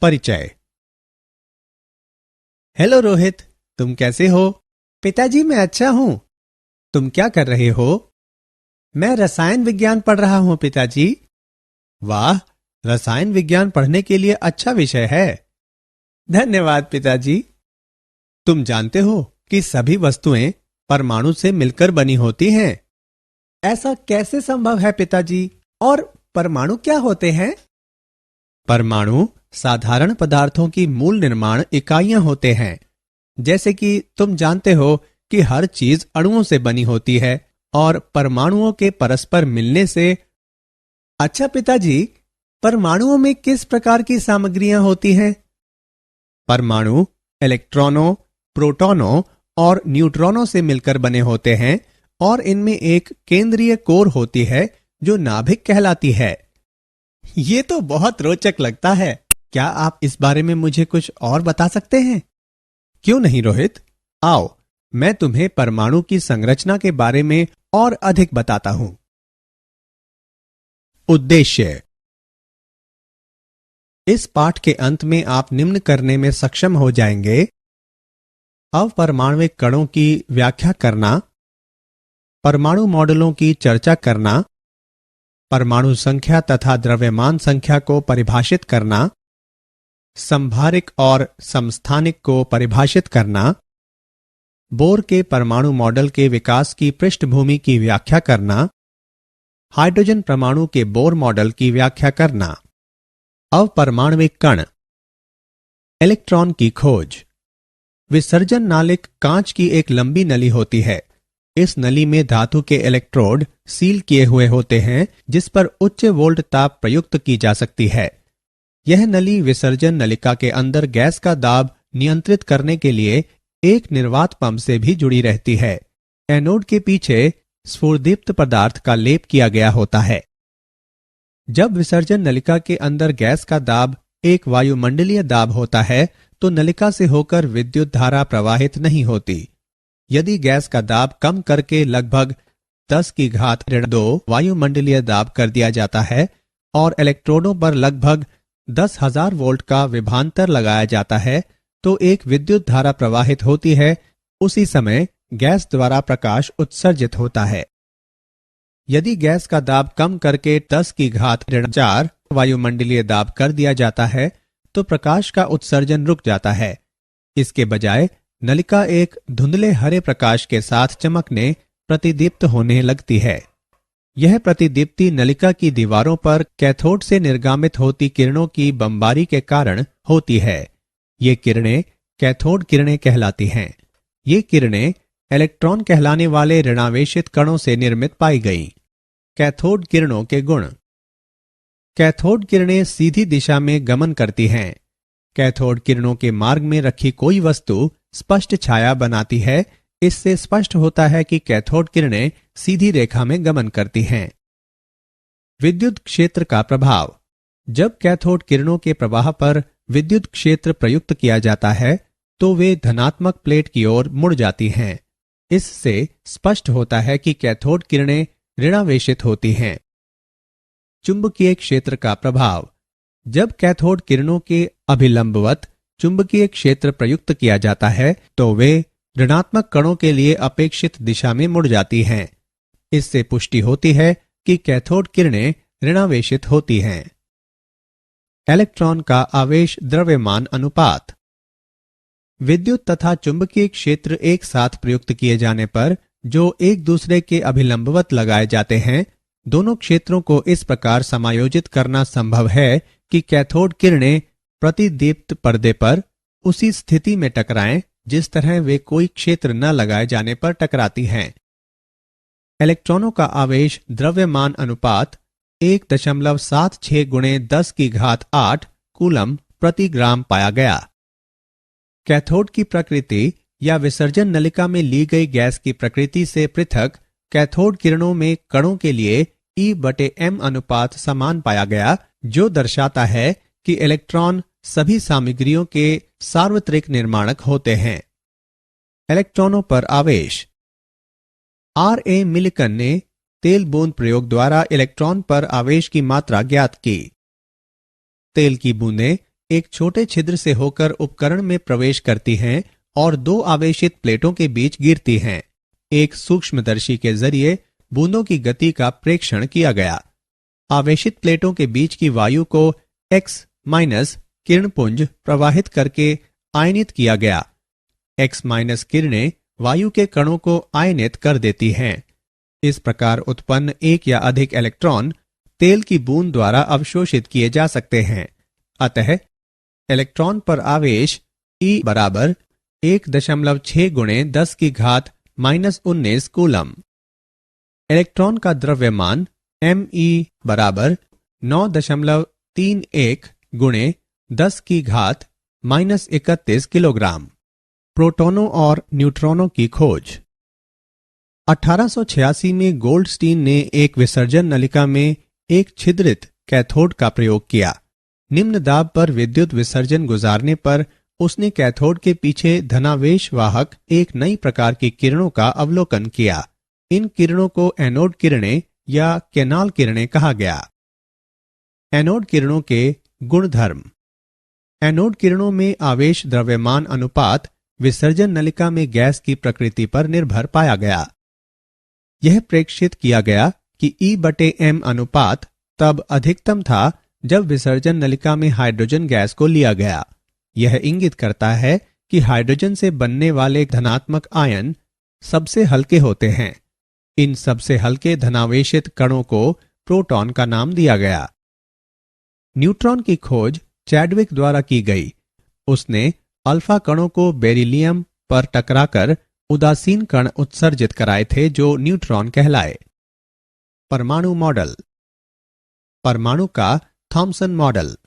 परिचय। हेलो रोहित, तुम कैसे हो? पिताजी, मैं अच्छा हूं। तुम क्या कर रहे हो? मैं रसायन विज्ञान पढ़ रहा हूं पिताजी। वाह, रसायन विज्ञान पढ़ने के लिए अच्छा विषय है। धन्यवाद पिताजी। तुम जानते हो कि सभी वस्तुएं परमाणु से मिलकर बनी होती हैं। ऐसा कैसे संभव है पिताजी? और परमाणु क्या होते हैं? परमाणु साधारण पदार्थों की मूल निर्माण इकाइयां होते हैं। जैसे कि तुम जानते हो कि हर चीज अणुओं से बनी होती है और परमाणुओं के परस्पर मिलने से। अच्छा पिताजी, परमाणुओं में किस प्रकार की सामग्रियां होती हैं? परमाणु इलेक्ट्रॉनों, प्रोटॉनों और न्यूट्रॉनों से मिलकर बने होते हैं और इनमें एक केंद्रीय कोर होती है जो नाभिक कहलाती है। ये तो बहुत रोचक लगता है। क्या आप इस बारे में मुझे कुछ और बता सकते हैं? क्यों नहीं रोहित, आओ मैं तुम्हें परमाणु की संरचना के बारे में और अधिक बताता हूं। उद्देश्य। इस पाठ के अंत में आप निम्न करने में सक्षम हो जाएंगे: अपरमाणविक कणों की व्याख्या करना, परमाणु मॉडलों की चर्चा करना, परमाणु संख्या तथा द्रव्यमान संख्या को परिभाषित करना, संभारिक और समस्थानिक को परिभाषित करना, बोर के परमाणु मॉडल के विकास की पृष्ठभूमि की व्याख्या करना, हाइड्रोजन परमाणु के बोर मॉडल की व्याख्या करना। अपरमाणविक कण। इलेक्ट्रॉन की खोज। विसर्जन नालिक कांच की एक लंबी नली होती है। इस नली में धातु के इलेक्ट्रोड सील किए हुए होते हैं जिस पर उच्च वोल्ट ताप प्रयुक्त की जा सकती है। यह नली विसर्जन नलिका के अंदर गैस का दाब नियंत्रित करने के लिए एक निर्वात पंप से भी जुड़ी रहती है। एनोड के पीछे स्फुरदीप्त पदार्थ का लेप किया गया होता है। जब विसर्जन नलिका के अंदर गैस का दाब एक वायुमंडलीय दाब होता है तो नलिका से होकर विद्युत धारा प्रवाहित नहीं होती। यदि गैस का दाब कम करके लगभग 10⁻² वायुमंडलीय दाब कर दिया जाता है और इलेक्ट्रोडों पर लगभग 10,000 वोल्ट का विभवांतर लगाया जाता है तो एक विद्युत धारा प्रवाहित होती है। उसी समय गैस द्वारा प्रकाश उत्सर्जित होता है। यदि गैस का दाब कम करके 10⁻⁴ वायुमंडलीय दाब कर दिया जाता है तो प्रकाश का उत्सर्जन रुक जाता है। इसके बजाय नलिका एक धुंधले हरे प्रकाश के साथ चमकने, प्रतिदीप्त होने लगती है। यह प्रतिदीप्ति नलिका की दीवारों पर कैथोड से निर्गामित होती किरणों की बमबारी के कारण होती है। ये किरणें कैथोड किरणें कहलाती हैं। ये किरणें इलेक्ट्रॉन कहलाने वाले ऋणावेशित कणों से निर्मित पाई गईं। कैथोड किरणों के गुण। कैथोड किरणें सीधी दिशा में गमन करती हैं। कैथोड किरणों के मार्ग में रखी कोई वस्तु स्पष्ट छाया बनाती है। इससे स्पष्ट होता है कि कैथोड किरणें सीधी रेखा में गमन करती हैं। विद्युत क्षेत्र का प्रभाव। जब कैथोड किरणों के प्रवाह पर विद्युत क्षेत्र प्रयुक्त किया जाता है तो वे धनात्मक प्लेट की ओर मुड़ जाती हैं। इससे स्पष्ट होता है कि कैथोड किरणें ऋणावेशित होती हैं। चुंबकीय क्षेत्र का प्रभाव। जब कैथोड किरणों के अभिलंबवत चुंबकीय क्षेत्र प्रयुक्त किया जाता है तो वे ऋणात्मक कणों के लिए अपेक्षित दिशा में मुड़ जाती हैं। इससे पुष्टि होती है कि कैथोड किरणें ऋणावेशित होती हैं। इलेक्ट्रॉन का आवेश द्रव्यमान अनुपात। विद्युत तथा चुंबकीय क्षेत्र एक साथ प्रयुक्त किए जाने पर जो एक दूसरे के अभिलंबवत लगाए जाते हैं, दोनों क्षेत्रों को इस प्रकार समायोजित करना संभव है कि कैथोड किरणें प्रतिदीप्त पर्दे पर उसी स्थिति में टकराएं जिस तरह वे कोई क्षेत्र न लगाए जाने पर टकराती हैं। इलेक्ट्रॉनों का आवेश द्रव्यमान अनुपात 1.76 × 10⁸ कूलम प्रति ग्राम पाया गया। कैथोड की प्रकृति या विसर्जन नलिका में ली गई गैस की प्रकृति से पृथक कैथोड किरणों में कणों के लिए E/m अनुपात समान पाया गया, जो दर्शाता है कि इलेक्ट्रॉन सभी सामग्रियों के सार्वत्रिक निर्माणक होते हैं। इलेक्ट्रॉनों पर आवेश। R.A. मिलिकन ने तेल बूंद प्रयोग द्वारा इलेक्ट्रॉन पर आवेश की मात्रा ज्ञात की। तेल की बूंदें एक छोटे छिद्र से होकर उपकरण में प्रवेश करती हैं और दो आवेशित प्लेटों के बीच गिरती हैं। एक सूक्ष्मदर्शी के जरिए बूंदों की गति का प्रेक्षण किया गया। आवेशित प्लेटों के बीच की वायु को X- किरणपुंज प्रवाहित करके आयनित किया गया। X- किरणें वायु के कणों को आयनित कर देती हैं। इस प्रकार उत्पन्न एक या अधिक इलेक्ट्रॉन तेल की बूंद द्वारा अवशोषित किए जा सकते हैं। अतः इलेक्ट्रॉन पर आवेश E बराबर 1.6 गुणे 10 की घात -19 कूलम। इलेक्ट्रॉन का द्रव्यमान Me बराबर 9.31 गुणे 10 की घात -31 किलोग्राम। प्रोटॉनों और न्यूट्रॉनों की खोज। 1886 में गोल्डस्टीन ने एक विसर्जन नलिका में एक छिद्रित कैथोड का प्रयोग किया। निम्न दाब पर विद्युत विसर्जन गुजारने पर उसने कैथोड के पीछे धनावेश वाहक एक नई प्रकार की किरणों का अवलोकन किया। इन किरणों को एनोड किरणें या कैनाल किरणें कहा गया। एनोड किरणों के गुणधर्म। एनोड किरणों में आवेश द्रव्यमान अनुपात विसर्जन नलिका में गैस की प्रकृति पर निर्भर पाया गया। यह प्रेक्षित किया गया कि E/m अनुपात तब अधिकतम था जब विसर्जन नलिका में हाइड्रोजन गैस को लिया गया। यह इंगित करता है कि हाइड्रोजन से बनने वाले धनात्मक आयन सबसे हल्के होते हैं। इन सबसे हल्के धनावेशित कणों को प्रोटॉन का नाम दिया गया। न्यूट्रॉन की खोज चैडविक द्वारा की गई। उसने अल्फा कणों को बेरिलियम पर टकराकर उदासीन कण उत्सर्जित कराए थे जो न्यूट्रॉन कहलाए। परमाणु मॉडल। परमाणु का थॉम्सन मॉडल।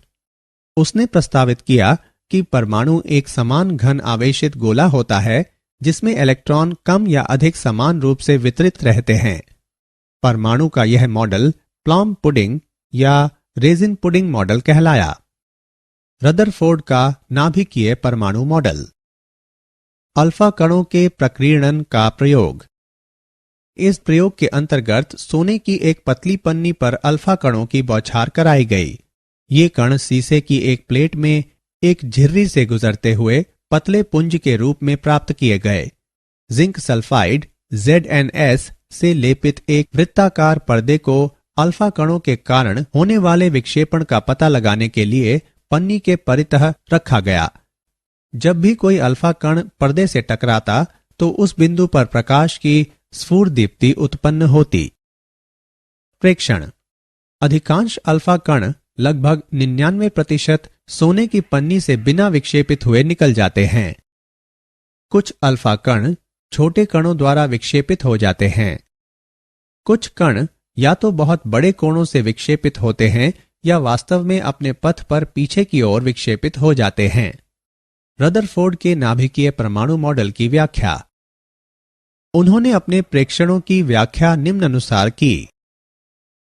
उसने प्रस्तावित किया कि परमाणु एक समान घन आवेशित गोला होता है जिसमें इलेक्ट्रॉन कम या अधिक समान रूप से वितरित रहते हैं। परमाणु का यह मॉडल प्लम पुडिंग या रेजिन पुडिंग मॉडल कहलाया। रदरफोर्ड का नाभिकीय परमाणु मॉडल। अल्फा कणों के प्रकीर्णन का प्रयोग। इस प्रयोग के अंतर्गत सोने की एक पतली पन्नी पर अल्फा कणों की बौछार कराई गई। ये कण शीशे की एक प्लेट में एक झिर्री से गुजरते हुए पतले पुंज के रूप में प्राप्त किए गए। जिंक सल्फाइड ZnS से लेपित एक वृत्ताकार पर्दे को अल्फा कणों के कारण होने वाले विक्षेपण का पता लगाने के लिए पन्नी के परितः रखा गया। जब भी कोई अल्फा कण पर्दे से टकराता तो उस बिंदु पर प्रकाश की स्फुरदीप्ति उत्पन्न होती। प्रेक्षण। अधिकांश अल्फा कण लगभग 99% सोने की पन्नी से बिना विक्षेपित हुए निकल जाते हैं। कुछ अल्फा कण छोटे कणों द्वारा विक्षेपित हो जाते हैं। कुछ कण या तो बहुत बड़े कोणों से विक्षेपित होते हैं या वास्तव में अपने पथ पर पीछे की ओर विक्षेपित हो जाते हैं। रदरफोर्ड के नाभिकीय परमाणु मॉडल की व्याख्या। उन्होंने अपने प्रेक्षणों की व्याख्या निम्नानुसार की।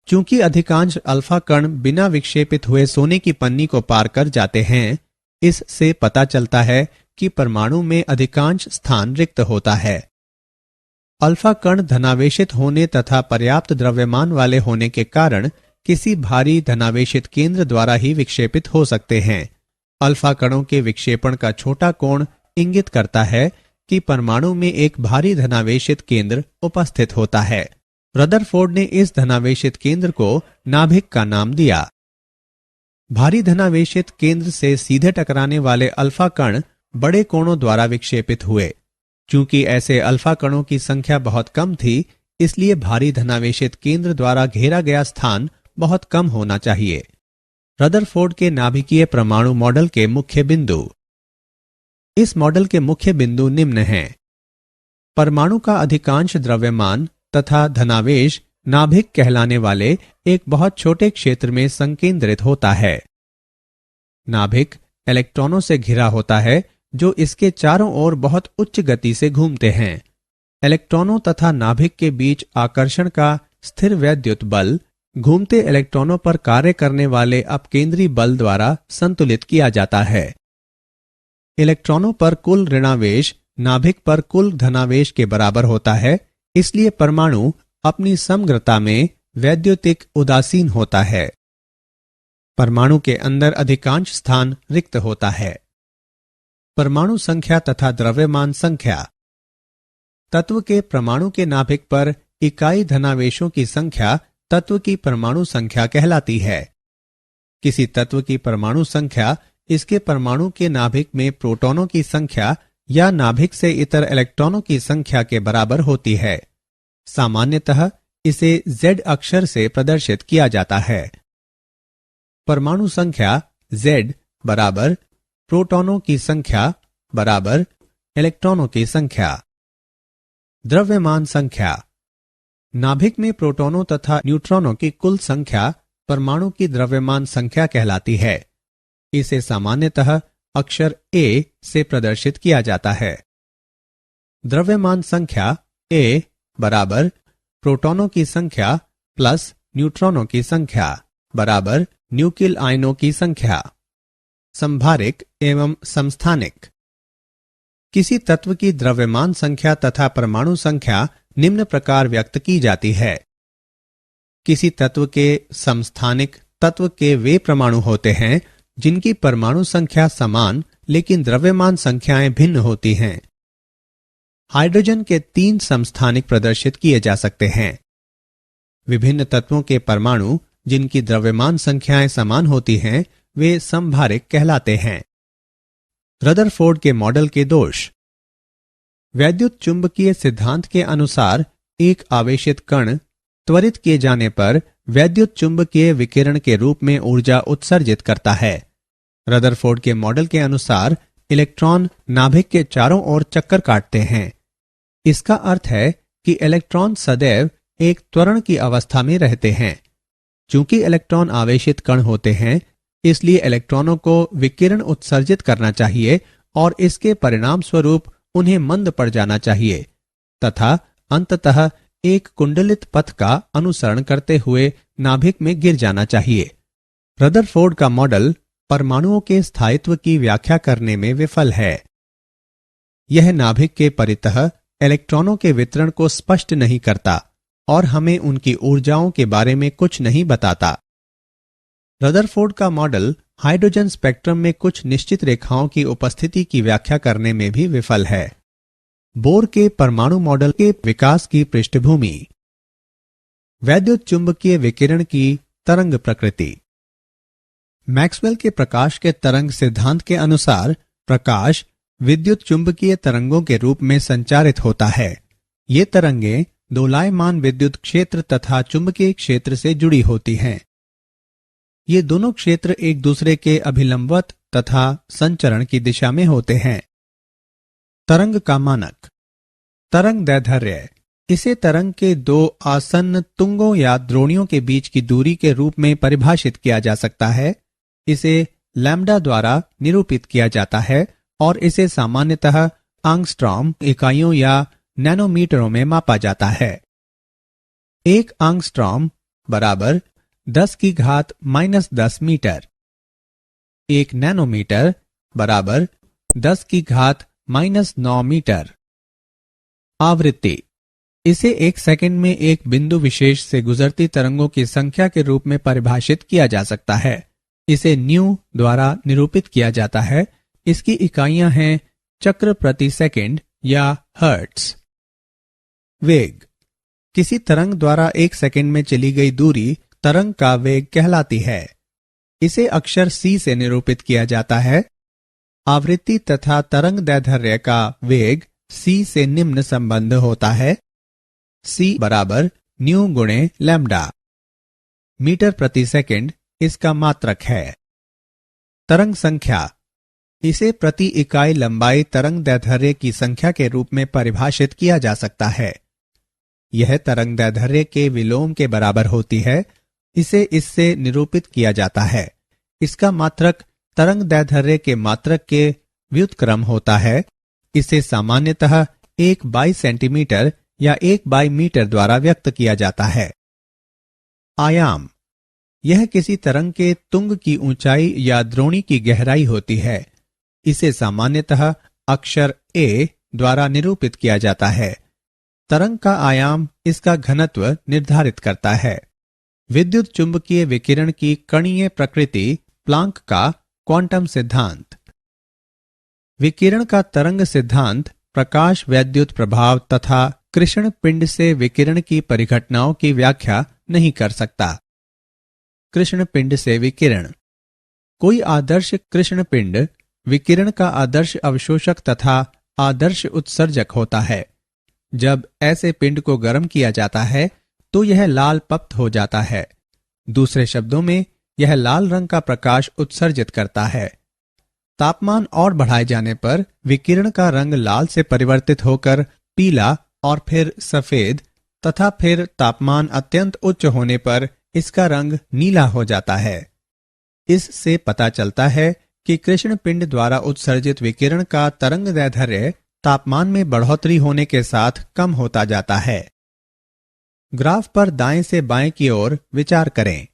चूंकि अधिकांश अल्फा कण बिना विक्षेपित हुए सोने की पन्नी को पार कर जाते हैं, इससे पता चलता है कि परमाणु में अधिकांश स्थान रिक्त होता है। अल्फा कण धनावेशित होने तथा पर्याप्त द्रव्यमान वाले होने के कारण किसी भारी धनावेशित केंद्र द्वारा ही विक्षेपित हो सकते हैं। अल्फा कणों के विक्षेपण का छोटा कोण इंगित करता है कि परमाणु में एक भारी धनावेशित केंद्र उपस्थित होता है। रदरफोर्ड ने इस धनावेशित केंद्र को नाभिक का नाम दिया। भारी धनावेशित केंद्र से सीधे टकराने वाले अल्फा कण बड़े कोणों द्वारा विक्षेपित हुए। चूंकि ऐसे अल्फा कणों की संख्या बहुत कम थी, इसलिए भारी धनावेशित केंद्र द्वारा घेरा गया स्थान बहुत कम होना चाहिए। रदरफोर्ड के नाभिकीय परमाणु मॉडल के मुख्य बिंदु। इस मॉडल के मुख्य बिंदु निम्न हैं। परमाणु का अधिकांश द्रव्यमान तथा धनावेश नाभिक कहलाने वाले एक बहुत छोटे क्षेत्र में संकेंद्रित होता है। नाभिक इलेक्ट्रॉनों से घिरा होता है जो इसके चारों ओर बहुत उच्च गति से घूमते हैं। इलेक्ट्रॉनों तथा नाभिक के बीच आकर्षण का स्थिर वैद्युत बल घूमते इलेक्ट्रॉनों पर कार्य करने वाले अपकेंद्री बल द्वारा संतुलित किया जाता है। इलेक्ट्रॉनों पर कुल ऋणावेश नाभिक पर कुल धनावेश के बराबर होता है, इसलिए परमाणु अपनी समग्रता में वैद्युतिक उदासीन होता है। परमाणु के अंदर अधिकांश स्थान रिक्त होता है। परमाणु संख्या तथा द्रव्यमान संख्या। तत्व के परमाणु के नाभिक पर इकाई धनावेशों की संख्या तत्व की परमाणु संख्या कहलाती है। किसी तत्व की परमाणु संख्या इसके परमाणु के नाभिक में प्रोटॉनों की संख्या या नाभिक से इतर इलेक्ट्रॉनों की संख्या के बराबर होती है। सामान्यतः इसे Z अक्षर से प्रदर्शित किया जाता है। परमाणु संख्या Z बराबर प्रोटॉनों की संख्या बराबर इलेक्ट्रॉनों की संख्या। द्रव्यमान संख्या। नाभिक में प्रोटॉनों तथा न्यूट्रॉनों की कुल संख्या परमाणु की द्रव्यमान संख्या कहलाती है। इसे सामान्यतः अक्षर A से प्रदर्शित किया जाता है। द्रव्यमान संख्या A बराबर प्रोटॉनों की संख्या प्लस न्यूट्रॉनों की संख्या बराबर न्यूक्लियल आयनों की संख्या। संभारिक एवं समस्थानिक। किसी तत्व की द्रव्यमान संख्या तथा परमाणु संख्या निम्न प्रकार व्यक्त की जाती है। किसी तत्व के समस्थानिक तत्व के वे परमाणु होते हैं जिनकी परमाणु संख्या समान लेकिन द्रव्यमान संख्याएं भिन्न होती हैं। हाइड्रोजन के 3 समस्थानिक प्रदर्शित किए जा सकते हैं। विभिन्न तत्वों के परमाणु जिनकी द्रव्यमान संख्याएं समान होती हैं वे समभारिक कहलाते हैं। रदरफोर्ड के मॉडल के दोष। वैद्युत चुंबकीय सिद्धांत के अनुसार एक आवेशित कण त्वरित किए जाने पर वैद्युत चुंबकीय विकिरण के रूप में ऊर्जा उत्सर्जित करता है। रदरफोर्ड के मॉडल के अनुसार इलेक्ट्रॉन नाभिक के चारों ओर चक्कर काटते हैं। इसका अर्थ है कि इलेक्ट्रॉन सदैव एक त्वरण की अवस्था में रहते हैं। चूंकि इलेक्ट्रॉन आवेशित कण होते हैं, इसलिए इलेक्ट्रॉनों को विकिरण उत्सर्जित करना चाहिए और इसके परिणाम स्वरूप उन्हें मंद पड़ जाना चाहिए तथा अंततः एक कुंडलित पथ का अनुसरण करते हुए नाभिक में गिर जाना चाहिए। रदरफोर्ड का मॉडल परमाणुओं के स्थायित्व की व्याख्या करने में विफल है। यह नाभिक के परितः इलेक्ट्रॉनों के वितरण को स्पष्ट नहीं करता और हमें उनकी ऊर्जाओं के बारे में कुछ नहीं बताता। रदरफोर्ड का मॉडल हाइड्रोजन स्पेक्ट्रम में कुछ निश्चित रेखाओं की उपस्थिति की व्याख्या करने में भी विफल है। बोर के परमाणु मॉडल के विकास की पृष्ठभूमि। वैद्युत चुंबकीय विकिरण की तरंग प्रकृति। मैक्सवेल के प्रकाश के तरंग सिद्धांत के अनुसार प्रकाश विद्युत चुंबकीय तरंगों के रूप में संचारित होता है। ये तरंगें दोलायमान विद्युत क्षेत्र तथा चुंबकीय क्षेत्र से जुड़ी होती हैं। ये दोनों क्षेत्र एक दूसरे के अभिलंबवत तथा संचरण की दिशा में होते हैं। तरंग का मानक। तरंग दैर्ध्य। इसे तरंग के 2 आसन्न तुंगों या द्रोणियों के बीच की दूरी के रूप में परिभाषित किया जा सकता है। इसे लैम्ब्डा द्वारा निरूपित किया जाता है और इसे सामान्यतः आंगस्ट्रॉम इकाइयों या नैनोमीटरों में मापा जाता है। 1 आंगस्ट्रॉम बराबर 10⁻⁻10 मीटर। 1 नैनोमीटर बराबर 10⁻⁻9 मीटर। आवृत्ति। इसे 1 सेकंड में एक बिंदु विशेष से गुजरती तरंगों की संख्या के रूप में परिभाषित किया जा सकता है। इसे न्यू द्वारा निरूपित किया जाता है। इसकी इकाइयां हैं चक्र प्रति सेकंड या हर्ट्ज। वेग। किसी तरंग द्वारा 1 सेकंड में चली गई दूरी तरंग का वेग कहलाती है। इसे अक्षर c से निरूपित किया जाता है। आवृत्ति तथा तरंग दैर्ध्य का वेग c से निम्न संबंध होता है। c बराबर न्यू गुणे लैम्ब्डा। मीटर प्रति सेकंड इसका मात्रक है। तरंग संख्या। इसे प्रति इकाई लंबाई तरंग दैर्ध्य की संख्या के रूप में परिभाषित किया जा सकता है। यह तरंग दैर्ध्य के विलोम के बराबर होती है। इसे इससे निरूपित किया जाता है। इसका मात्रक तरंग दैर्ध्य के मात्रक के व्युत्क्रम होता है। इसे सामान्यतः 1/सेंटीमीटर या 1/मीटर द्वारा व्यक्त किया जाता है। आयाम। यह किसी तरंग के तुंग की ऊंचाई या द्रोणी की गहराई होती है। इसे सामान्यतः अक्षर a द्वारा निरूपित किया जाता है। तरंग का आयाम इसका घनत्व निर्धारित करता है। विद्युत चुंबकीय विकिरण की कणीय प्रकृति, प्लांक का क्वांटम सिद्धांत। विकिरण का तरंग सिद्धांत प्रकाश वैद्युत प्रभाव तथा कृष्ण पिंड से विकिरण की परिघटनाओं की व्याख्या नहीं कर सकता। कृष्ण पिंड से विकिरण। कोई आदर्श कृष्ण पिंड विकिरण का आदर्श अवशोषक तथा आदर्श उत्सर्जक होता है। जब ऐसे पिंड को गर्म किया जाता है तो यह लाल पप्त हो जाता है। दूसरे शब्दों में यह लाल रंग का प्रकाश उत्सर्जित करता है। तापमान और बढ़ाए जाने पर विकिरण का रंग लाल से परिवर्तित होकर पीला और फिर सफेद तथा फिर तापमान अत्यंत उच्च होने पर इसका रंग नीला हो जाता है। इससे पता चलता है कि कृष्ण पिंड द्वारा उत्सर्जित विकिरण का तरंगदैर्ध्य तापमान में बढ़ोतरी होने के साथ कम होता जाता है। ग्राफ पर दाएं से बाएं की ओर विचार करें।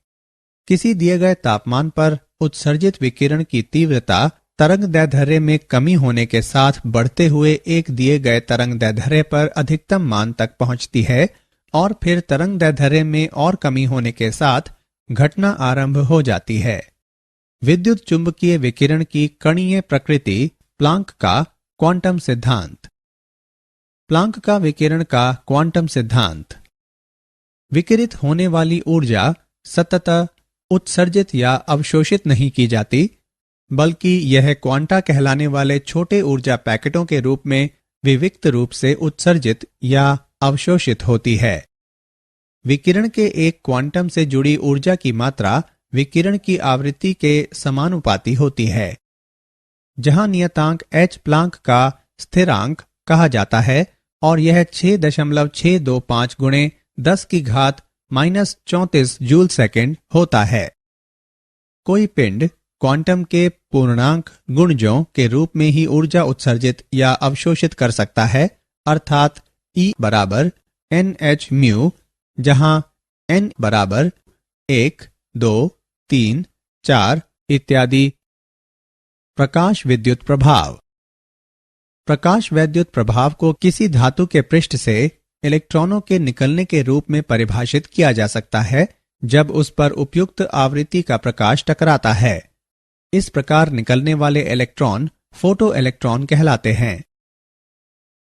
किसी दिए गए तापमान पर उत्सर्जित विकिरण की तीव्रता तरंगदैर्ध्य में कमी होने के साथ बढ़ते हुए एक दिए गए तरंगदैर्ध्य पर अधिकतम मान तक पहुंचती है और फिर तरंगदैर्ध्य में और कमी होने के साथ घटना आरंभ हो जाती है। विद्युत चुंबकीय विकिरण की कणीय प्रकृति, प्लांक का क्वांटम सिद्धांत। प्लांक का विकिरण का क्वांटम सिद्धांत। विकिरित होने वाली ऊर्जा सतत उत्सर्जित या अवशोषित नहीं की जाती, बल्कि यह क्वांटा कहलाने वाले छोटे ऊर्जा पैकेटों के रूप में विविक्त रूप से उत्सर्जित या अवशोषित होती है। विकिरण के एक क्वांटम से जुड़ी ऊर्जा की मात्रा विकिरण की आवृत्ति के समानुपाती होती है। जहां नियतांक h प्लांक का स्थिरांक कहा जाता है और यह 6.625 गुणे 10 की घात -34 जूल सेकेंड होता है। कोई पिंड क्वांटम के पूर्णांक गुणजों के रूप में ही ऊर्जा उत्सर्जित या अवशोषित कर सकता है, अर्थात E बराबर NH म्यू, जहां N बराबर 1, 2, 3, 4 इत्यादि। प्रकाश विद्युत प्रभाव। प्रकाश वैद्युत प्रभाव को किसी धातु के पृष्ठ से इलेक्ट्रॉनों के निकलने के रूप में परिभाषित किया जा सकता है जब उस पर उपयुक्त आवृत्ति का प्रकाश टकराता है। इस प्रकार निकलने वाले इलेक्ट्रॉन फोटो इलेक्ट्रॉन कहलाते हैं।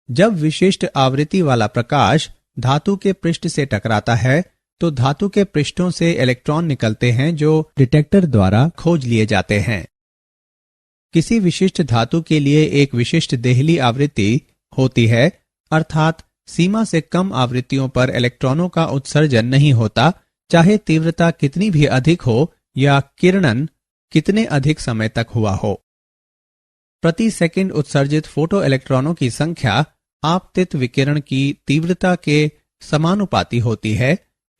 जब विशिष्ट आवृत्ति वाला प्रकाश धातु के पृष्ठ से टकराता है तो धातु के पृष्ठों से इलेक्ट्रॉन निकलते हैं जो डिटेक्टर द्वारा खोज लिए जाते हैं। किसी विशिष्ट धातु के लिए एक विशिष्ट देहली आवृत्ति होती है, अर्थात सीमा से कम आवृत्तियों पर इलेक्ट्रॉनों का उत्सर्जन नहीं होता, चाहे तीव्रता कितनी भी अधिक हो या किरणन कितने अधिक समय तक हुआ हो। प्रति सेकंड उत्सर्जित फोटो इलेक्ट्रॉनों की संख्या आपतित विकिरण की तीव्रता के समानुपाती होती है,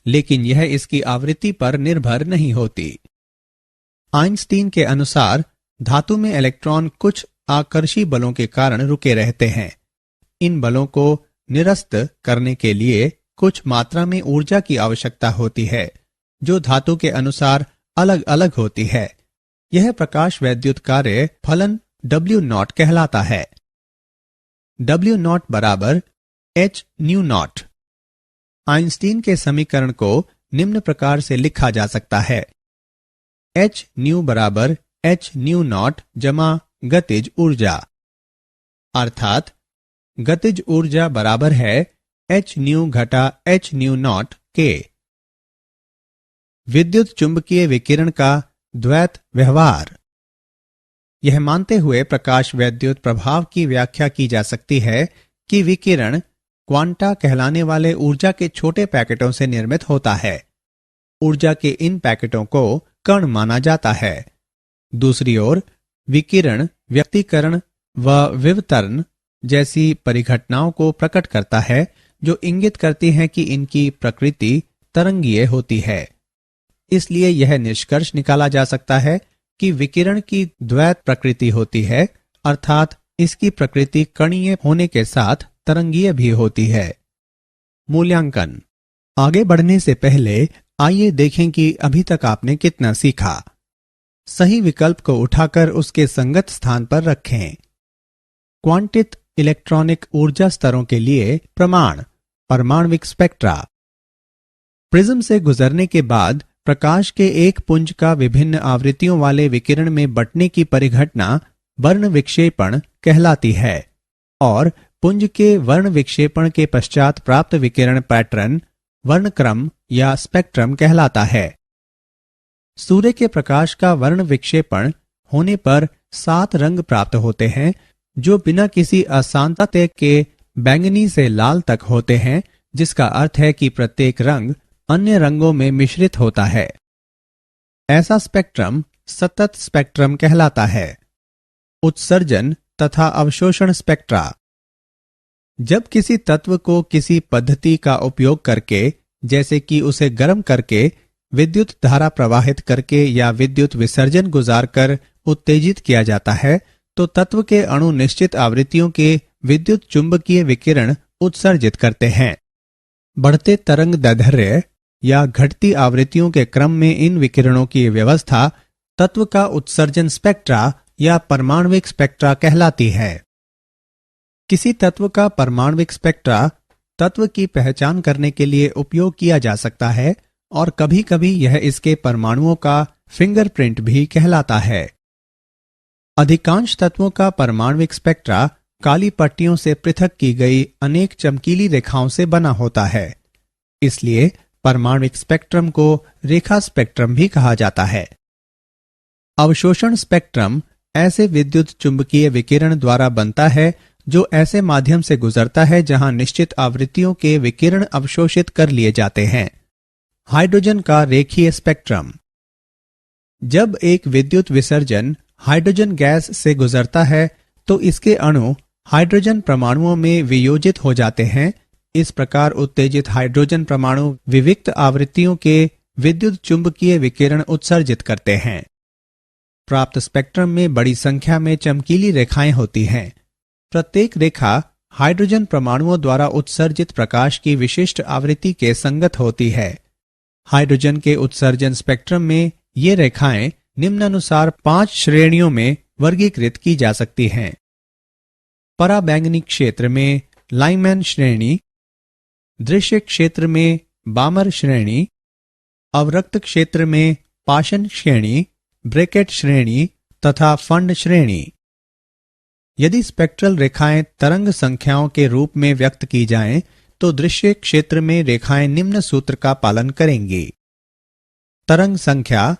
लेकिन यह इसकी आवृत्ति पर निर्भर नहीं होती। आइंस्टीन के अनुसार धातु में इलेक्ट्रॉन कुछ आकर्षी बलों के कारण रुके रहते हैं। इन बलों को निरस्त करने के लिए कुछ मात्रा में ऊर्जा की आवश्यकता होती है, जो धातु के अनुसार अलग अलग होती है। यह प्रकाश वैद्युत कार्य फलन W0 कहलाता है। W0 बराबर h न्यू नॉट। आइंस्टीन के समीकरण को निम्न प्रकार से लिखा जा सकता है। h न्यू बराबर h न्यू नॉट जमा गतिज ऊर्जा, अर्थात गतिज ऊर्जा बराबर है h न्यू घटा h न्यू नॉट के। विद्युत चुंबकीय विकिरण का द्वैत व्यवहार। यह मानते हुए प्रकाश वैद्युत प्रभाव की व्याख्या की जा सकती है कि विकिरण क्वांटा कहलाने वाले ऊर्जा के छोटे पैकेटों से निर्मित होता है। ऊर्जा के इन पैकेटों को कण माना जाता है। दूसरी ओर विकिरण व्यक्तीकरण व विवर्तन जैसी परिघटनाओं को प्रकट करता है, जो इंगित करती हैं कि इनकी प्रकृति तरंगीय होती है। इसलिए यह निष्कर्ष निकाला जा सकता है कि विकिरण की द्वैत प्रकृति होती है, अर्थात इसकी प्रकृति कणीय होने के साथ तरंगीय भी होती है। मूल्यांकन। आगे बढ़ने से पहले आइए देखें कि अभी तक आपने कितना सीखा। सही विकल्प को उठाकर उसके संगत स्थान पर रखें। क्वांटित इलेक्ट्रॉनिक ऊर्जा स्तरों के लिए प्रमाण, परमाणविक स्पेक्ट्रा। प्रिज्म से गुजरने के बाद प्रकाश के एक पुंज का विभिन्न आवृत्तियों वाले विकिरण में बंटने की परिघटना वर्ण विक्षेपण कहलाती है और पुंज के वर्ण विक्षेपण के पश्चात प्राप्त विकिरण पैटर्न वर्णक्रम या स्पेक्ट्रम कहलाता है। सूर्य के प्रकाश का वर्ण विक्षेपण होने पर 7 रंग प्राप्त होते हैं जो बिना किसी असांतत्य के बैंगनी से लाल तक होते हैं, जिसका अर्थ है कि प्रत्येक रंग अन्य रंगों में मिश्रित होता है। ऐसा स्पेक्ट्रम सतत स्पेक्ट्रम कहलाता है। उत्सर्जन तथा अवशोषण स्पेक्ट्रा। जब किसी तत्व को किसी पद्धति का उपयोग करके, जैसे कि उसे गर्म करके, विद्युत धारा प्रवाहित करके या विद्युत विसर्जन गुजारकर उत्तेजित किया जाता है, तो तत्व के अणु निश्चित आवृत्तियों के विद्युत चुंबकीय विकिरण उत्सर्जित करते हैं। बढ़ते तरंग दैर्ध्य या घटती आवृत्तियों के क्रम में इन विकिरणों की व्यवस्था तत्व का उत्सर्जन स्पेक्ट्रा या परमाणविक स्पेक्ट्रा कहलाती है। किसी तत्व का परमाणविक स्पेक्ट्रा तत्व की पहचान करने के लिए उपयोग किया जा सकता है और कभी कभी यह इसके परमाणुओं का फिंगरप्रिंट भी कहलाता है। अधिकांश तत्वों का परमाणविक स्पेक्ट्रा काली पट्टियों से पृथक की गई अनेक चमकीली रेखाओं से बना होता है। इसलिए परमाणविक स्पेक्ट्रम को रेखा स्पेक्ट्रम भी कहा जाता है। अवशोषण स्पेक्ट्रम ऐसे विद्युत चुंबकीय विकिरण द्वारा बनता है जो ऐसे माध्यम से गुजरता है जहां निश्चित आवृत्तियों के विकिरण अवशोषित कर लिए जाते हैं। हाइड्रोजन का रेखीय स्पेक्ट्रम। जब एक विद्युत विसर्जन हाइड्रोजन गैस से गुजरता है तो इसके अणु हाइड्रोजन परमाणुओं में वियोजित हो जाते हैं। इस प्रकार उत्तेजित हाइड्रोजन परमाणु विविक्त आवृत्तियों के विद्युत चुंबकीय विकिरण उत्सर्जित करते हैं। प्राप्त स्पेक्ट्रम में बड़ी संख्या में चमकीली रेखाएं होती हैं। प्रत्येक रेखा हाइड्रोजन परमाणुओं द्वारा उत्सर्जित प्रकाश की विशिष्ट आवृत्ति के संगत होती है। हाइड्रोजन के उत्सर्जन स्पेक्ट्रम में ये रेखाएं निम्नानुसार 5 श्रेणियों में वर्गीकृत की जा सकती हैं। पराबैंगनी क्षेत्र में लाइमैन श्रेणी, दृश्य क्षेत्र में बामर श्रेणी, अवरक्त क्षेत्र में पाशन श्रेणी, ब्रैकेट श्रेणी तथा फंड श्रेणी। यदि स्पेक्ट्रल रेखाएं तरंग संख्याओं के रूप में व्यक्त की जाएं, तो दृश्य क्षेत्र में रेखाएं निम्न सूत्र का पालन करेंगी। तरंग संख्या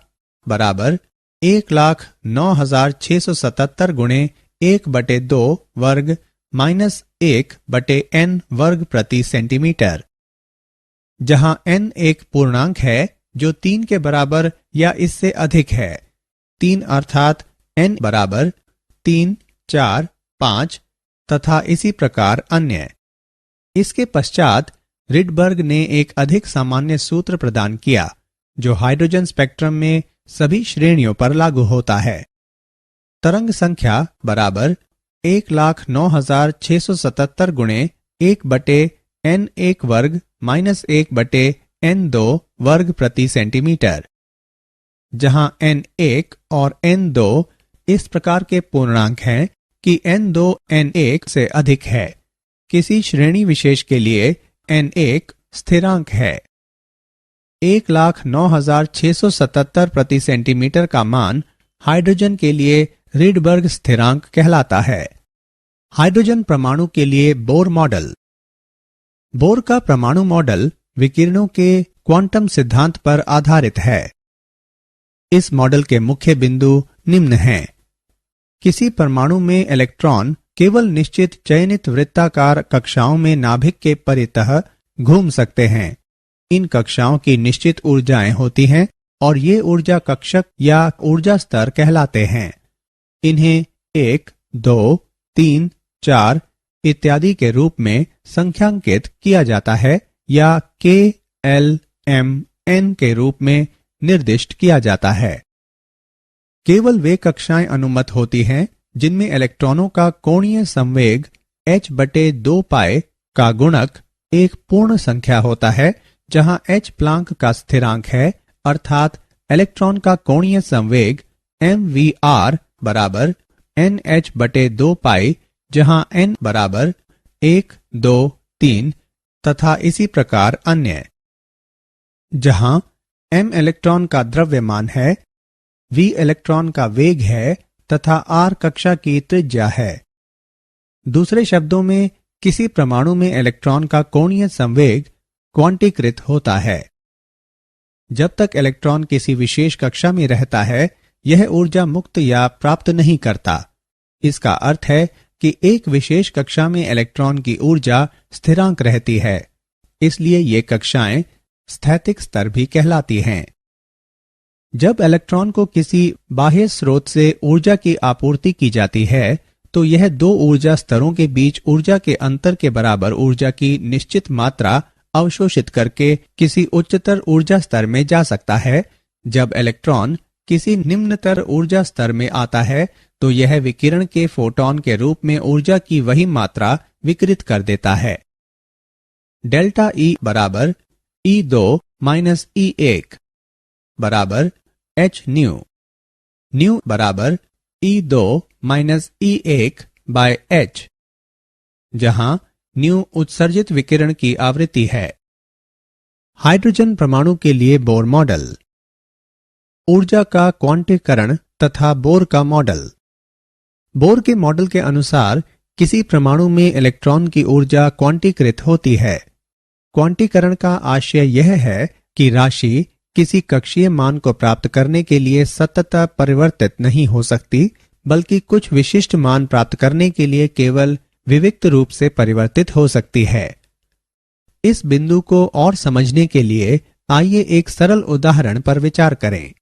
बराबर 1,09,677 गुणे 1/2 वर्ग माइनस 1/n वर्ग प्रति सेंटीमीटर, जहां n एक पूर्णांक है जो 3 के बराबर या इससे अधिक है। 3 अर्थात n बराबर 3, 4, 5 तथा इसी प्रकार अन्य। इसके पश्चात रिडबर्ग ने एक अधिक सामान्य सूत्र प्रदान किया जो हाइड्रोजन स्पेक्ट्रम में सभी श्रेणियों पर लागू होता है। तरंग संख्या बराबर 1,09,677 गुणे 1/n1 वर्ग माइनस 1/n2 वर्ग प्रति सेंटीमीटर, जहां n1 और n2 इस प्रकार के पूर्णांक हैं कि n2 n1 से अधिक है। किसी श्रेणी विशेष के लिए n1 स्थिरांक है। 1,09,677 प्रति सेंटीमीटर का मान हाइड्रोजन के लिए रिडबर्ग स्थिरांक कहलाता है। हाइड्रोजन परमाणु के लिए बोर मॉडल। बोर का परमाणु मॉडल विकिरणों के क्वांटम सिद्धांत पर आधारित है। इस मॉडल के मुख्य बिंदु निम्न हैं। किसी परमाणु में इलेक्ट्रॉन केवल निश्चित चयनित वृत्ताकार कक्षाओं में नाभिक के परितः घूम सकते हैं। इन कक्षाओं की निश्चित ऊर्जाएं होती हैं और ये ऊर्जा कक्षक या ऊर्जा स्तर कहलाते हैं। इन्हें 1, 2, 3, 4 इत्यादि के रूप में संख्यांकित किया जाता है या K, L, M, N के रूप में निर्दिष्ट किया जाता है। केवल वे कक्षाएं अनुमत होती हैं जिनमें इलेक्ट्रॉनों का कोणीय संवेग h/2π का गुणक एक पूर्ण संख्या होता है, जहां h प्लांक का स्थिरांक है, अर्थात इलेक्ट्रॉन का कोणीय संवेग mvr बराबर nh/2π, जहां n बराबर 1, 2, 3 तथा इसी प्रकार अन्य। जहां m इलेक्ट्रॉन का द्रव्यमान है, v इलेक्ट्रॉन का वेग है तथा r कक्षा की त्रिज्या है। दूसरे शब्दों में किसी परमाणु में इलेक्ट्रॉन का कोणीय संवेग क्वांटीकृत होता है। जब तक इलेक्ट्रॉन किसी विशेष कक्षा में रहता है, यह ऊर्जा मुक्त या प्राप्त नहीं करता। इसका अर्थ है कि एक विशेष कक्षा में इलेक्ट्रॉन की ऊर्जा स्थिरांक रहती है, इसलिए ये कक्षाएं स्थैतिक स्तर भी कहलाती हैं। जब इलेक्ट्रॉन को किसी बाह्य स्रोत से ऊर्जा की आपूर्ति की जाती है, तो यह दो ऊर्जा स्तरों के बीच ऊर्जा के अंतर के बराबर ऊर्जा की निश्चित मात्रा अवशोषित करके किसी उच्चतर ऊर्जा स्तर में जा सकता है। जब इलेक्ट्रॉन किसी निम्नतर ऊर्जा स्तर में आता है, तो यह विकिरण के फोटॉन के रूप में ऊर्जा की वही मात्रा विकिरित कर देता है। डेल्टा ई बराबर E2 माइनस E1 बराबर h न्यू। न्यू बराबर E2 minus E1 by h, जहां न्यू उत्सर्जित विकिरण की आवृत्ति है। हाइड्रोजन परमाणु के लिए बोर मॉडल। ऊर्जा का क्वांटीकरण तथा बोर का मॉडल। बोर के मॉडल के अनुसार किसी परमाणु में इलेक्ट्रॉन की ऊर्जा क्वांटीकृत होती है। क्वांटीकरण का आशय यह है कि राशि किसी कक्षीय मान को प्राप्त करने के लिए सतत परिवर्तित नहीं हो सकती, बल्कि कुछ विशिष्ट मान प्राप्त करने के लिए केवल विविक्त रूप से परिवर्तित हो सकती है। इस बिंदु को और समझने के लिए आइए एक सरल उदाहरण पर विचार करें।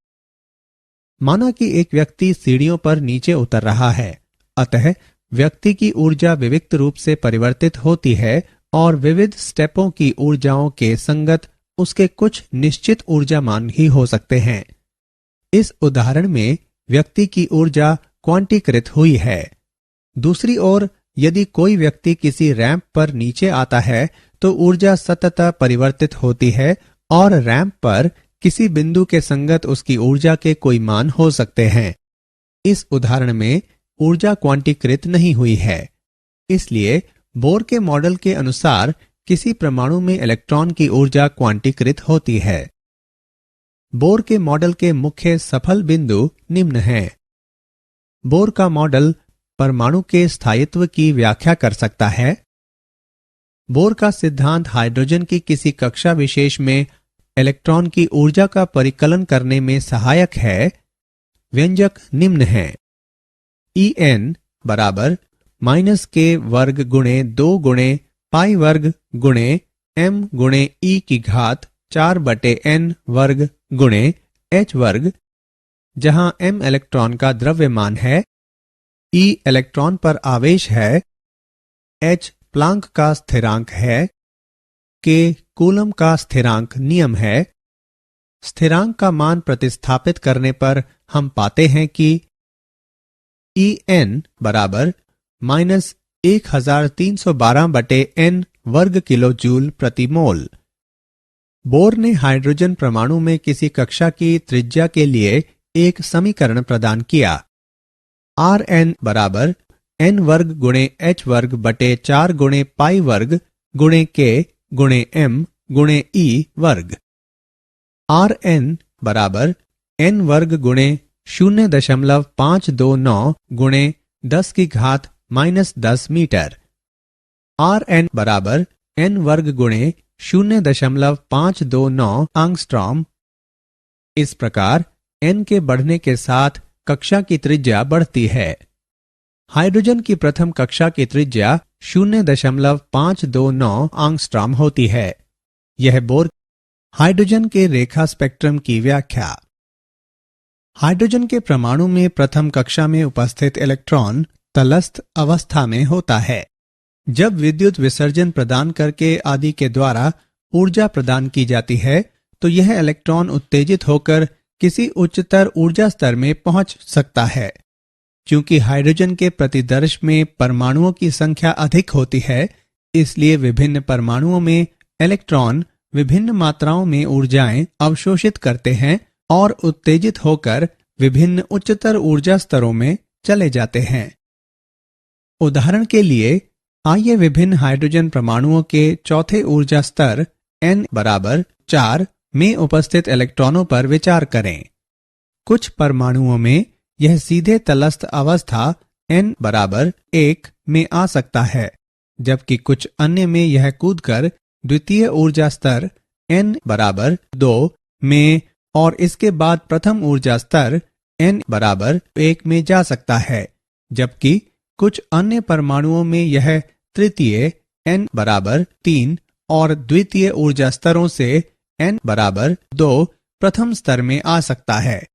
माना कि एक व्यक्ति सीढ़ियों पर नीचे उतर रहा है, अतः व्यक्ति की ऊर्जा विविक्त रूप से परिवर्तित होती है और विविध स्टेपों की ऊर्जाओं के संगत उसके कुछ निश्चित ऊर्जा मान ही हो सकते हैं। इस उदाहरण में व्यक्ति की ऊर्जा क्वांटीकृत हुई है। दूसरी ओर यदि कोई व्यक्ति किसी रैंप पर नीचे आता है, तो ऊर्जा सतत परिवर्तित होती है और रैंप पर किसी बिंदु के संगत उसकी ऊर्जा के कोई मान हो सकते हैं। इस उदाहरण में ऊर्जा क्वांटीकृत नहीं हुई है। इसलिए बोर के मॉडल के अनुसार किसी परमाणु में इलेक्ट्रॉन की ऊर्जा क्वांटीकृत होती है। बोर के मॉडल के मुख्य सफल बिंदु निम्न हैं। बोर का मॉडल परमाणु के स्थायित्व की व्याख्या कर सकता है। बोर का सिद्धांत हाइड्रोजन की किसी कक्षा विशेष में इलेक्ट्रॉन की ऊर्जा का परिकलन करने में सहायक है। व्यंजक निम्न हैं। En बराबर -k वर्ग गुणे 2 गुणे पाई वर्ग गुणे m गुणे e की घात 4/n वर्ग गुणे h वर्ग, जहां m इलेक्ट्रॉन का द्रव्यमान है, e इलेक्ट्रॉन पर आवेश है, h प्लांक का स्थिरांक है, k कूलम का स्थिरांक नियम है। स्थिरांक का मान प्रतिस्थापित करने पर हम पाते हैं कि En बराबर -1312/n वर्ग किलो जूल प्रति मोल। बोर ने हाइड्रोजन परमाणु में किसी कक्षा की त्रिज्या के लिए एक समीकरण प्रदान किया। Rn बराबर n वर्ग गुणे h वर्ग बटे 4 गुणे पाई वर्ग गुणे k गुणे m गुणे e वर्ग। Rn बराबर n वर्ग गुणे 0.529 गुणे 10 की घात -10 मीटर। Rn बराबर n वर्ग गुणे 0.529 एंगस्ट्रॉम। इस प्रकार n के बढ़ने के साथ कक्षा की त्रिज्या बढ़ती है। हाइड्रोजन की प्रथम कक्षा की त्रिज्या 0.529 एंगस्ट्रॉम होती है। यह बोर। हाइड्रोजन के रेखा स्पेक्ट्रम की व्याख्या। हाइड्रोजन के परमाणु में प्रथम कक्षा में उपस्थित इलेक्ट्रॉन तलस्थ अवस्था में होता है। जब विद्युत विसर्जन प्रदान करके आदि के द्वारा ऊर्जा प्रदान की जाती है, तो यह इलेक्ट्रॉन उत्तेजित होकर किसी उच्चतर ऊर्जा स्तर में पहुंच सकता है। क्योंकि हाइड्रोजन के प्रतिदर्श में परमाणुओं की संख्या अधिक होती है, इसलिए विभिन्न परमाणुओं में इलेक्ट्रॉन विभिन्न मात्राओं में ऊर्जाएं अवशोषित करते हैं और उत्तेजित होकर विभिन्न उच्चतर ऊर्जा स्तरों में चले जाते हैं। उदाहरण के लिए आइए विभिन्न हाइड्रोजन परमाणुओं के चौथे ऊर्जा स्तर n बराबर 4 में उपस्थित इलेक्ट्रॉनों पर विचार करें। कुछ परमाणुओं में यह सीधे तलस्थ अवस्था n बराबर 1 में आ सकता है, जबकि कुछ अन्य में यह कूदकर द्वितीय ऊर्जा स्तर n बराबर 2 में और इसके बाद प्रथम ऊर्जा स्तर n बराबर 1 में जा सकता है, जबकि कुछ अन्य परमाणुओं में यह तृतीय n बराबर 3 और द्वितीय ऊर्जा स्तरों से n बराबर 2 प्रथम स्तर में आ सकता है।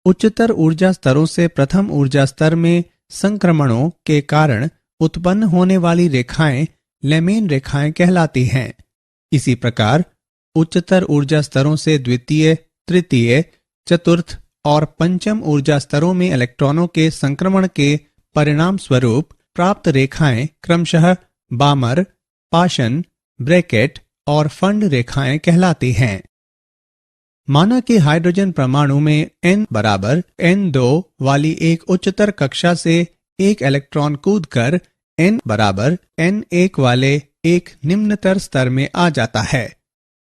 उच्चतर ऊर्जा स्तरों से प्रथम ऊर्जा स्तर में संक्रमणों के कारण उत्पन्न होने वाली रेखाएं लेमेन रेखाएं कहलाती हैं। इसी प्रकार उच्चतर ऊर्जा स्तरों से द्वितीय, तृतीय, चतुर्थ और पंचम ऊर्जा स्तरों में इलेक्ट्रॉनों के संक्रमण के परिणाम स्वरूप प्राप्त रेखाएं क्रमशः बामर, पाशन, ब्रैकेट और फंड रेखाएं कहलाती हैं। माना कि हाइड्रोजन परमाणु में n बराबर n2 वाली एक उच्चतर कक्षा से एक इलेक्ट्रॉन कूदकर n बराबर n1 वाले एक निम्नतर स्तर में आ जाता है।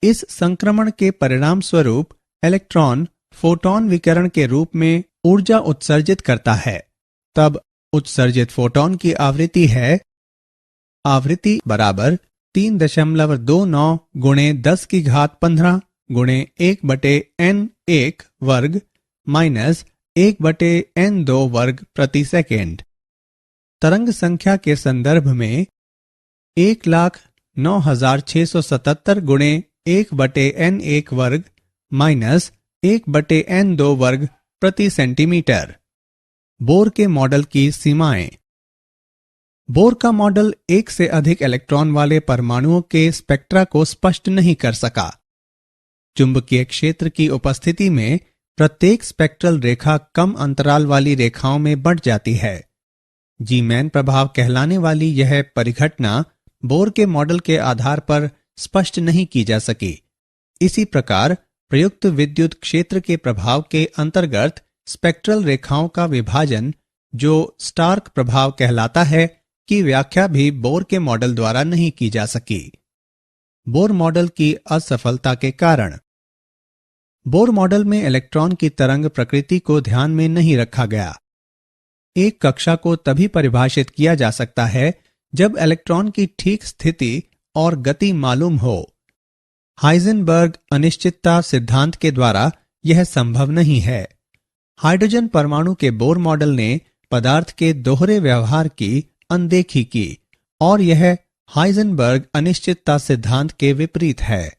इस संक्रमण के परिणाम स्वरूप इलेक्ट्रॉन फोटॉन विकिरण के रूप में ऊर्जा उत्सर्जित करता है। तब उत्सर्जित फोटॉन की आवृत्ति है आवृत्ति बराबर 3.29 गुणे 10⁻15 गुणे 1/n1 वर्ग माइनस 1/n2 वर्ग प्रति सेकेंड। तरंग संख्या के संदर्भ में 1,09,677 गुणे 1/n1 वर्ग माइनस 1/n2 वर्ग प्रति सेंटीमीटर। बोर के मॉडल की सीमाएं। बोर का मॉडल एक से अधिक इलेक्ट्रॉन वाले परमाणुओं के स्पेक्ट्रा को स्पष्ट नहीं कर सका। चुंबकीय क्षेत्र की उपस्थिति में प्रत्येक स्पेक्ट्रल रेखा कम अंतराल वाली रेखाओं में बंट जाती है। जी-मैन प्रभाव कहलाने वाली यह परिघटना बोर के मॉडल के आधार पर स्पष्ट नहीं की जा सकी। इसी प्रकार प्रयुक्त विद्युत क्षेत्र के प्रभाव के अंतर्गत स्पेक्ट्रल रेखाओं का विभाजन, जो स्टार्क प्रभाव कहलाता है, की व्याख्या भी बोर के मॉडल द्वारा नहीं की जा सकी। बोर मॉडल की असफलता के कारण। बोर मॉडल में इलेक्ट्रॉन की तरंग प्रकृति को ध्यान में नहीं रखा गया। एक कक्षा को तभी परिभाषित किया जा सकता है जब इलेक्ट्रॉन की ठीक स्थिति और गति मालूम हो। हाइजेनबर्ग अनिश्चितता सिद्धांत के द्वारा यह संभव नहीं है। हाइड्रोजन परमाणु के बोर मॉडल ने पदार्थ के दोहरे व्यवहार की अनदेखी की और यह हाइजेनबर्ग अनिश्चितता सिद्धांत के विपरीत है।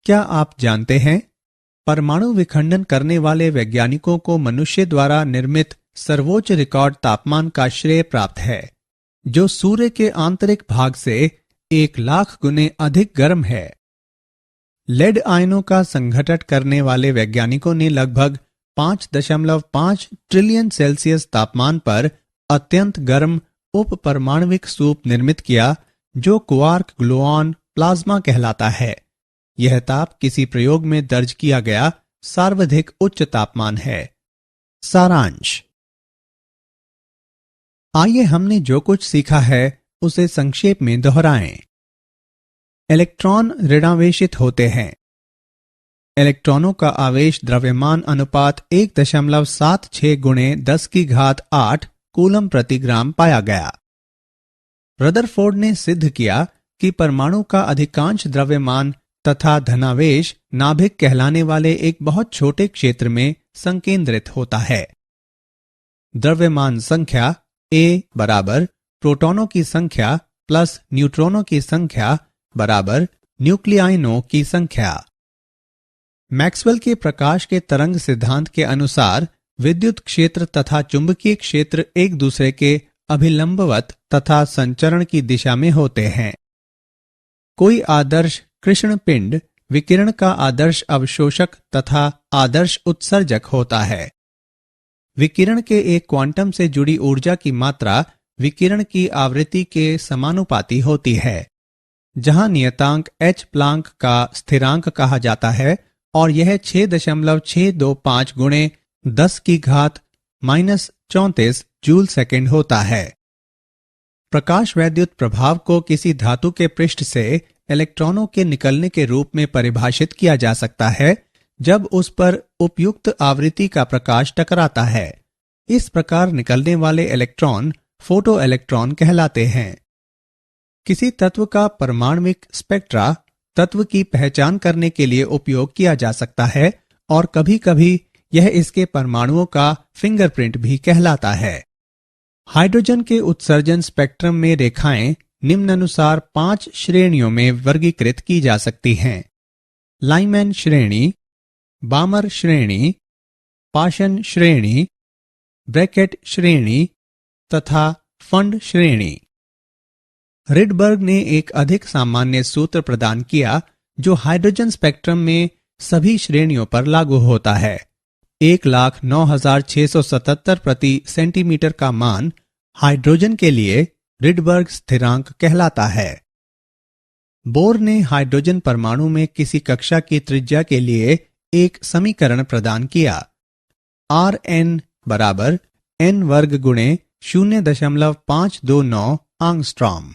क्या आप जानते हैं, परमाणु विखंडन करने वाले वैज्ञानिकों को मनुष्य द्वारा निर्मित सर्वोच्च रिकॉर्ड तापमान का श्रेय प्राप्त है, जो सूर्य के आंतरिक भाग से 1,00,000 गुने अधिक गर्म है। लेड आयनों का संघटन करने वाले वैज्ञानिकों ने लगभग 5.5 ट्रिलियन सेल्सियस तापमान पर अत्यंत गर्म उप परमाणविक सूप निर्मित किया, जो क्वार्क ग्लुऑन प्लाज्मा कहलाता है। यह ताप किसी प्रयोग में दर्ज किया गया सर्वाधिक उच्च तापमान है। सारांश। आइए हमने जो कुछ सीखा है उसे संक्षेप में दोहराएं। इलेक्ट्रॉन ऋणावेशित होते हैं। इलेक्ट्रॉनों का आवेश द्रव्यमान अनुपात 1.76 गुणे 10⁸ कूलम प्रति ग्राम पाया गया। रदरफोर्ड ने सिद्ध किया कि परमाणु का अधिकांश द्रव्यमान तथा धनावेश नाभिक कहलाने वाले एक बहुत छोटे क्षेत्र में संकेंद्रित होता है। द्रव्यमान संख्या A बराबर प्रोटॉनों की संख्या प्लस न्यूट्रॉनों की संख्या बराबर न्यूक्लियाइनों की संख्या। मैक्सवेल के प्रकाश के तरंग सिद्धांत के अनुसार विद्युत क्षेत्र तथा चुंबकीय क्षेत्र एक दूसरे के अभिलंबवत तथा संचरण की दिशा में होते हैं। कोई आदर्श कृष्ण पिंड विकिरण का आदर्श अवशोषक तथा आदर्श उत्सर्जक होता है। विकिरण के एक क्वांटम से जुड़ी ऊर्जा की मात्रा विकिरण की आवृत्ति के समानुपाती होती है, जहां नियतांक h प्लांक का स्थिरांक कहा जाता है और यह 6.625 गुणे 10⁻⁻34 जूल सेकेंड होता है। प्रकाश वैद्युत प्रभाव को किसी धातु के पृष्ठ से इलेक्ट्रॉनों के निकलने के रूप में परिभाषित किया जा सकता है जब उस पर उपयुक्त आवृत्ति का प्रकाश टकराता है। इस प्रकार निकलने वाले इलेक्ट्रॉन फोटो इलेक्ट्रॉन कहलाते हैं। किसी तत्व का परमाणविक स्पेक्ट्रा तत्व की पहचान करने के लिए उपयोग किया जा सकता है और कभी-कभी यह इसके परमाणुओं का फिंगरप्रिंट भी कहलाता है। हाइड्रोजन के उत्सर्जन स्पेक्ट्रम में रेखाएं निम्नानुसार 5 श्रेणियों में वर्गीकृत की जा सकती हैं। लाइमैन श्रेणी, बामर श्रेणी, पाशन श्रेणी, ब्रैकेट श्रेणी तथा फंड श्रेणी। रिडबर्ग ने एक अधिक सामान्य सूत्र प्रदान किया जो हाइड्रोजन स्पेक्ट्रम में सभी श्रेणियों पर लागू होता है। 1,09,677 प्रति सेंटीमीटर का मान हाइड्रोजन के लिए रिडबर्ग स्थिरांक कहलाता है। बोर ने हाइड्रोजन परमाणु में किसी कक्षा की त्रिज्या के लिए एक समीकरण प्रदान किया। Rn बराबर n वर्ग गुणे 0.529 एंगस्ट्रॉम।